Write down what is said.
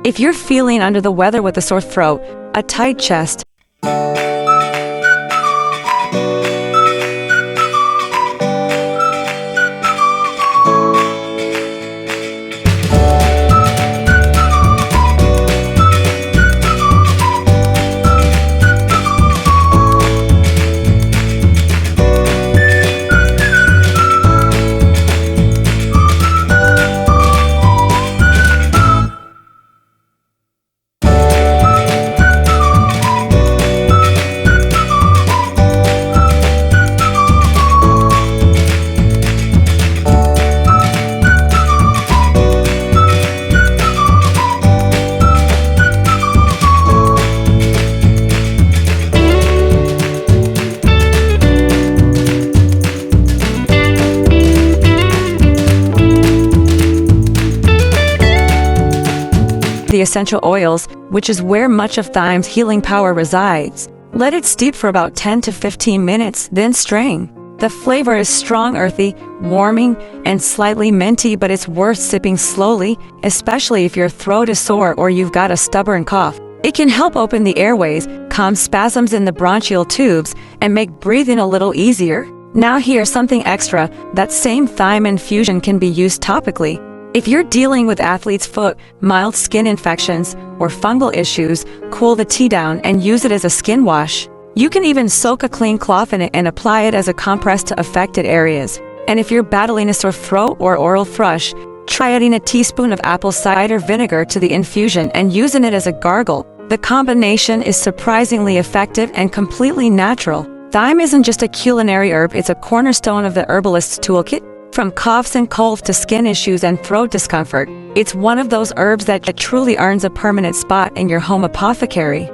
If you're feeling under the weather with a sore throat, a tight chest, the essential oils, which is where much of thyme's healing power resides. Let it steep for about 10 to 15 minutes, then strain. The flavor is strong, earthy, warming, and slightly minty, but it's worth sipping slowly, especially if your throat is sore or you've got a stubborn cough. It can help open the airways, calm spasms in the bronchial tubes, and make breathing a little easier. Now here's something extra: that same thyme infusion can be used topically. If you're dealing with athlete's foot, mild skin infections, or fungal issues, cool the tea down and use it as a skin wash. You can even soak a clean cloth in it and apply it as a compress to affected areas. And if you're battling a sore throat or oral thrush, try adding a teaspoon of apple cider vinegar to the infusion and using it as a gargle. The combination is surprisingly effective and completely natural. Thyme isn't just a culinary herb, it's a cornerstone of the herbalist's toolkit. From coughs and colds to skin issues and throat discomfort, it's one of those herbs that truly earns a permanent spot in your home apothecary.